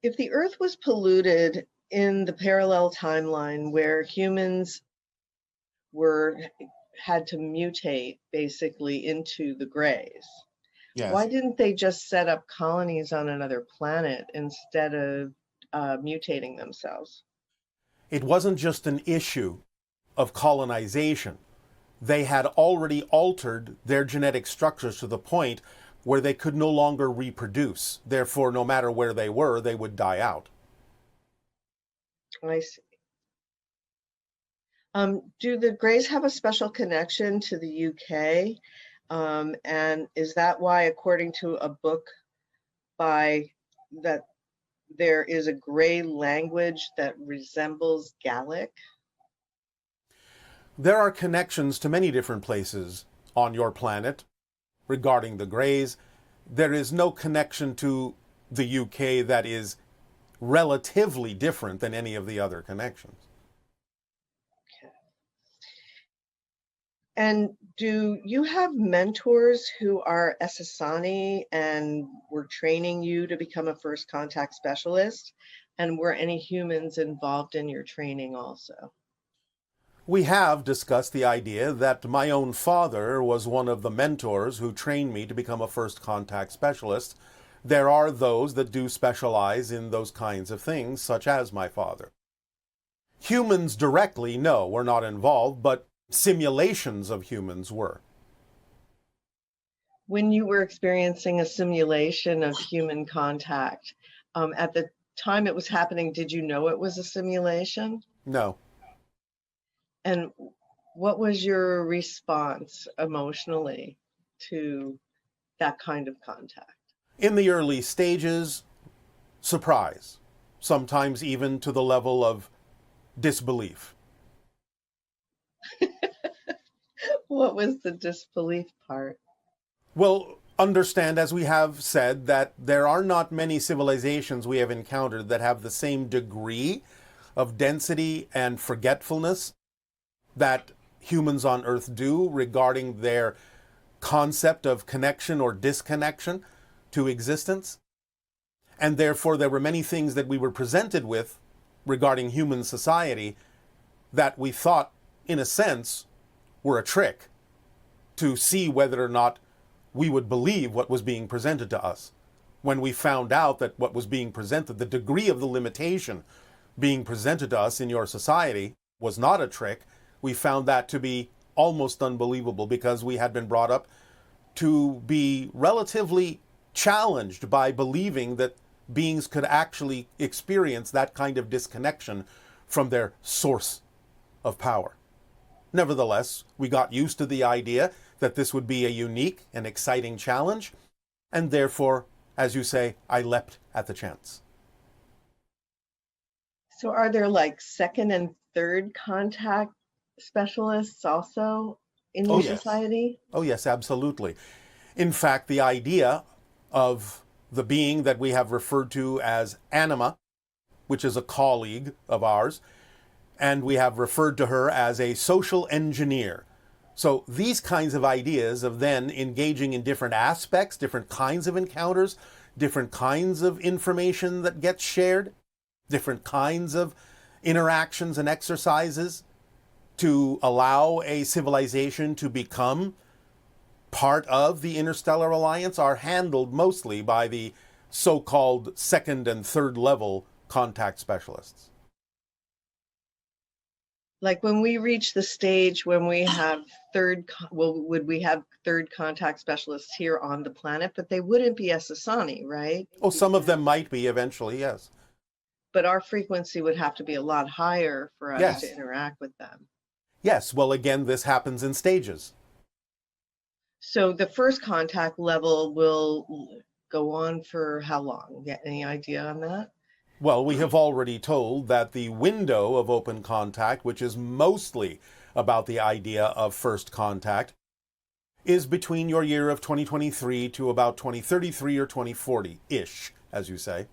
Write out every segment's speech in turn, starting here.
If the Earth was polluted in the parallel timeline where humans were had to mutate basically into the Greys, why Yes. didn't they just set up colonies on another planet instead of mutating themselves? It wasn't just an issue of colonization. They had already altered their genetic structures to the point where they could no longer reproduce. Therefore, no matter where they were, they would die out. I see. Do the Greys have a special connection to the UK? And is that why, according to a book by that, there is a Grey language that resembles Gaelic? There are connections to many different places on your planet regarding the Greys. There is no connection to the UK that is relatively different than any of the other connections. Okay. And do you have mentors who are Essassani and were training you to become a first contact specialist? And were any humans involved in your training also? We have discussed the idea that my own father was one of the mentors who trained me to become a first contact specialist. There are those that do specialize in those kinds of things, such as my father. Humans directly, no, were not involved, but simulations of humans were. When you were experiencing a simulation of human contact, at the time it was happening, did you know it was a simulation? No. And what was your response emotionally to that kind of contact? In the early stages, surprise, sometimes even to the level of disbelief. What was the disbelief part? Well, understand, as we have said, that there are not many civilizations we have encountered that have the same degree of density and forgetfulness that humans on Earth do regarding their concept of connection or disconnection to existence. And therefore, there were many things that we were presented with regarding human society that we thought, in a sense, were a trick to see whether or not we would believe what was being presented to us. When we found out that what was being presented, the degree of the limitation being presented to us in your society was not a trick, we found that to be almost unbelievable, because we had been brought up to be relatively challenged by believing that beings could actually experience that kind of disconnection from their source of power. Nevertheless, we got used to the idea that this would be a unique and exciting challenge, and therefore, as you say, I leapt at the chance. So are there like second and third contact specialists also in Oh, your yes. society? Oh, yes, absolutely. In fact, the idea of the being that we have referred to as Anima, which is a colleague of ours, and we have referred to her as a social engineer. So these kinds of ideas of then engaging in different aspects, different kinds of encounters, different kinds of information that gets shared, different kinds of interactions and exercises to allow a civilization to become part of the interstellar alliance are handled mostly by the so-called second and third level contact specialists. Like when we reach the stage when we have would we have third contact specialists here on the planet? But they wouldn't be Essassani, right? Oh, some of them might be eventually, yes. But our frequency would have to be a lot higher for us to Yes. interact with them. Yes, well, again, this happens in stages. So the first contact level will go on for how long? Get any idea on that? Well, we have already told that the window of open contact, which is mostly about the idea of first contact, is between your year of 2023 to about 2033 or 2040-ish, as you say.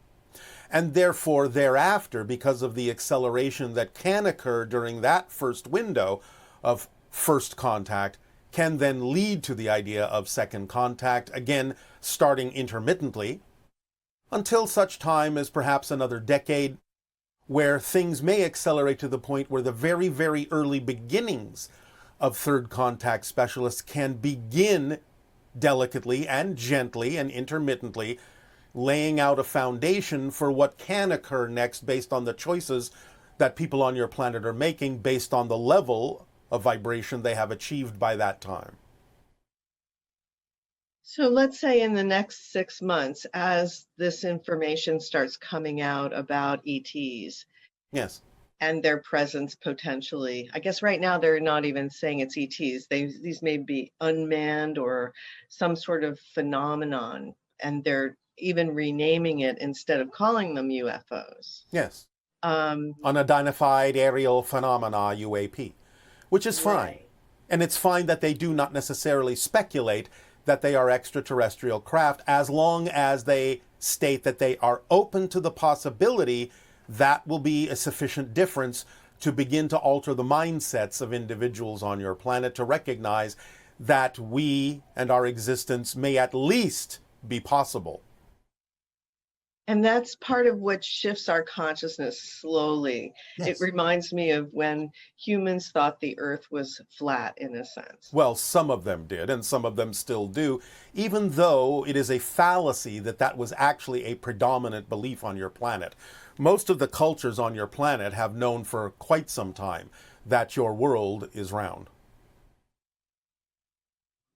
And therefore, thereafter, because of the acceleration that can occur during that first window of first contact, can then lead to the idea of second contact, again, starting intermittently, Until such time as perhaps another decade, where things may accelerate to the point where the very, very early beginnings of third contact specialists can begin delicately and gently and intermittently laying out a foundation for what can occur next based on the choices that people on your planet are making based on the level of vibration they have achieved by that time. So let's say in the next 6 months, as this information starts coming out about ETs Yes. and their presence potentially, I guess right now they're not even saying it's ETs. These may be unmanned or some sort of phenomenon, and they're even renaming it instead of calling them UFOs. Yes. Um, Unidentified aerial phenomena, UAP, which is fine. Right. And it's fine that they do not necessarily speculate that they are extraterrestrial craft, as long as they state that they are open to the possibility. That will be a sufficient difference to begin to alter the mindsets of individuals on your planet to recognize that we and our existence may at least be possible. And that's part of what shifts our consciousness slowly. Yes. It reminds me of when humans thought the earth was flat, in a sense. Well, some of them did, and some of them still do, even though it is a fallacy that that was actually a predominant belief on your planet. Most of the cultures on your planet have known for quite some time that your world is round.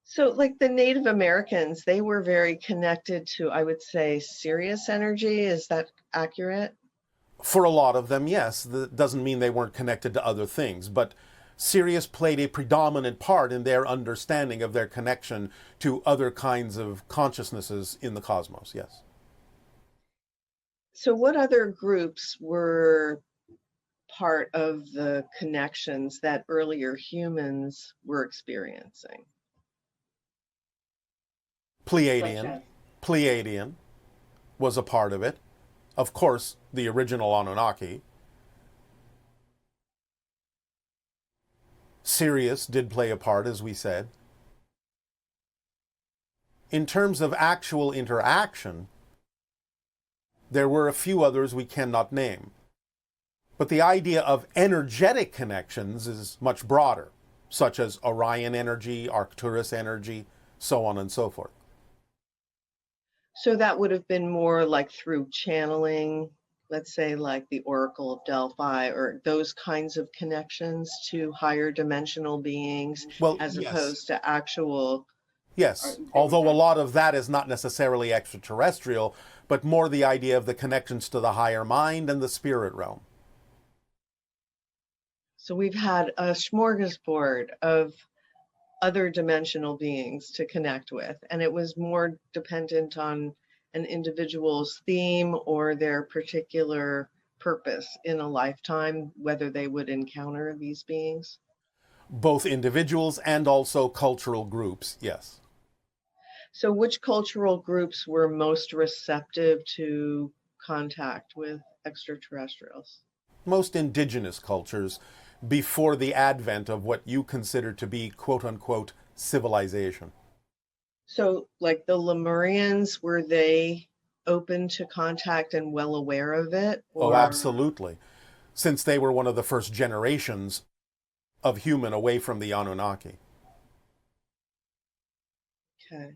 So, like the Native Americans, they were very connected to, I would say, Sirius energy. Is that accurate? For a lot of them, yes. That doesn't mean they weren't connected to other things, but Sirius played a predominant part in their understanding of their connection to other kinds of consciousnesses in the cosmos, yes. So, what other groups were part of the connections that earlier humans were experiencing? Pleiadian was a part of it. Of course, the original Anunnaki. Sirius did play a part, as we said. In terms of actual interaction, there were a few others we cannot name. But the idea of energetic connections is much broader, such as Orion energy, Arcturus energy, so on and so forth. So that would have been more like through channeling, let's say like the Oracle of Delphi, or those kinds of connections to higher dimensional beings, Well, as yes. opposed to actual. Yes, although a lot of that is not necessarily extraterrestrial, but more the idea of the connections to the higher mind and the spirit realm. So we've had a smorgasbord of other dimensional beings to connect with, and it was more dependent on an individual's theme or their particular purpose in a lifetime, whether they would encounter these beings. Both individuals and also cultural groups, yes. So which cultural groups were most receptive to contact with extraterrestrials? Most indigenous cultures, before the advent of what you consider to be quote-unquote civilization. So like the Lemurians, were they open to contact and well aware of it? Oh, absolutely. Since they were one of the first generations of human away from the Anunnaki. Okay.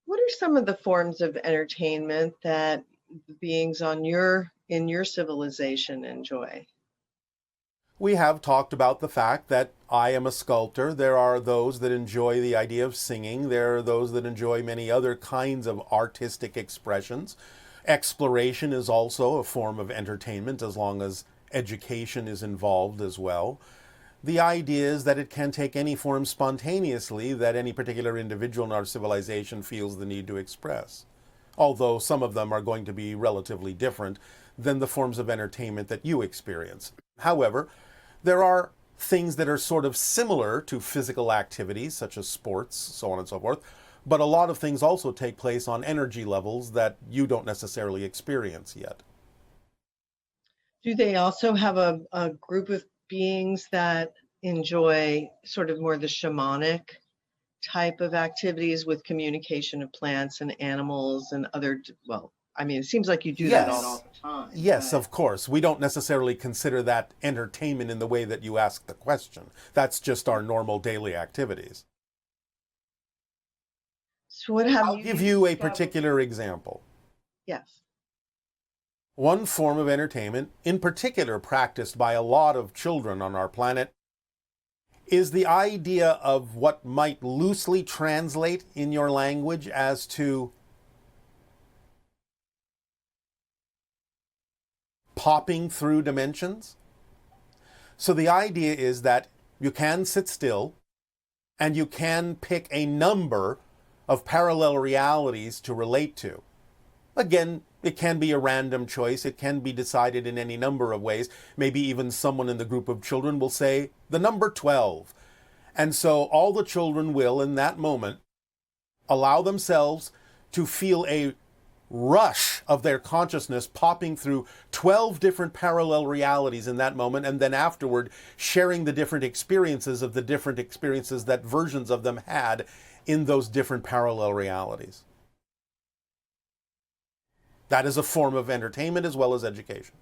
What are some of the forms of entertainment that beings in your civilization enjoy? We have talked about the fact that I am a sculptor. There are those that enjoy the idea of singing. There are those that enjoy many other kinds of artistic expressions. Exploration is also a form of entertainment, as long as education is involved as well. The idea is that it can take any form spontaneously that any particular individual in our civilization feels the need to express, although some of them are going to be relatively different than the forms of entertainment that you experience. However, there are things that are sort of similar to physical activities, such as sports, so on and so forth, but a lot of things also take place on energy levels that you don't necessarily experience yet. Do they also have a group of beings that enjoy sort of more the shamanic type of activities with communication of plants and animals and other, well, I mean, it seems like you do that all the time. Yes, but... of course. We don't necessarily consider that entertainment in the way that you ask the question. That's just our normal daily activities. So what have I'll give you a particular example. Yes. One form of entertainment, in particular practiced by a lot of children on our planet, is the idea of what might loosely translate in your language as to popping through dimensions. So the idea is that you can sit still and you can pick a number of parallel realities to relate to. Again, it can be a random choice. It can be decided in any number of ways. Maybe even someone in the group of children will say the number 12. And so all the children will, in that moment, allow themselves to feel a rush of their consciousness popping through 12 different parallel realities in that moment, and then afterward sharing the different experiences of the different experiences that versions of them had in those different parallel realities. That is a form of entertainment as well as education.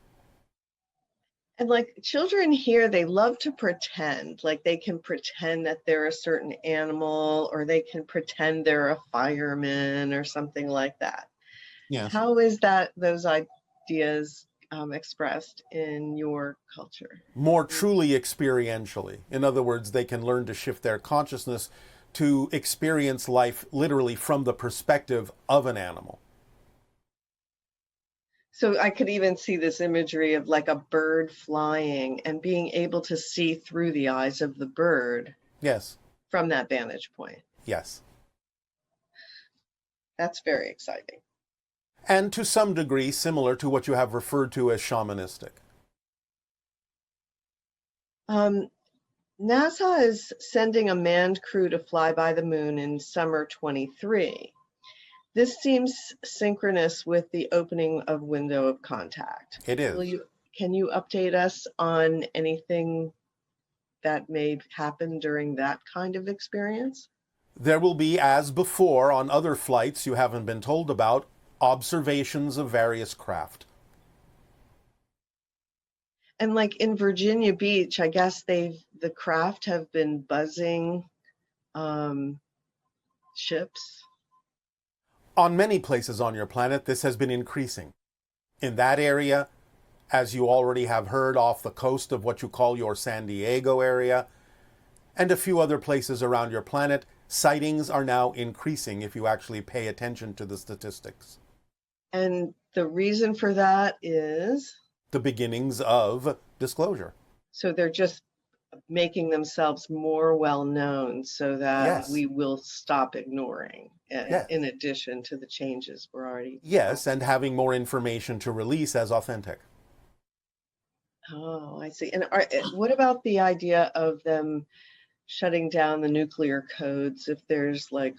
And like children here, they love to pretend, like they can pretend that they're a certain animal, or they can pretend they're a fireman or something like that. Yes. How is that, those ideas expressed in your culture? More truly experientially. In other words, they can learn to shift their consciousness to experience life literally from the perspective of an animal. So I could even see this imagery of like a bird flying and being able to see through the eyes of the bird. Yes. From that vantage point. Yes. That's very exciting. And to some degree similar to what you have referred to as shamanistic. NASA is sending a manned crew to fly by the moon in summer 23. This seems synchronous with the opening of window of contact. It is. Can you update us on anything that may happen during that kind of experience? There will be, as before on other flights you haven't been told about, observations of various craft. And like in Virginia Beach, I guess the craft have been buzzing ships. On many places on your planet, this has been increasing. In that area, as you already have heard, off the coast of what you call your San Diego area, and a few other places around your planet, sightings are now increasing if you actually pay attention to the statistics. And the reason for that is? The beginnings of disclosure. So they're just making themselves more well known so that we will stop ignoring, in addition to the changes we're already. Yes, and having more information to release as authentic. Oh, I see. And what about the idea of them shutting down the nuclear codes if there's like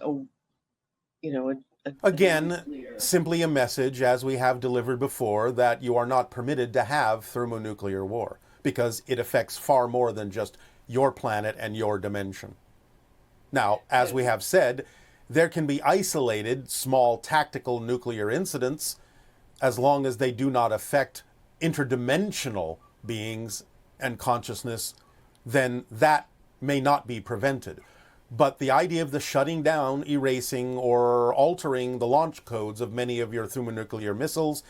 Again, simply a message, as we have delivered before, that you are not permitted to have thermonuclear war, because it affects far more than just your planet and your dimension. Now, as we have said, there can be isolated, small tactical nuclear incidents, as long as they do not affect interdimensional beings and consciousness, then that may not be prevented. But the idea of the shutting down, erasing, or altering the launch codes of many of your thermonuclear missiles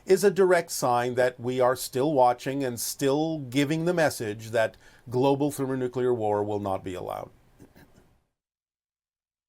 is a direct sign that we are still watching and still giving the message that global thermonuclear war will not be allowed.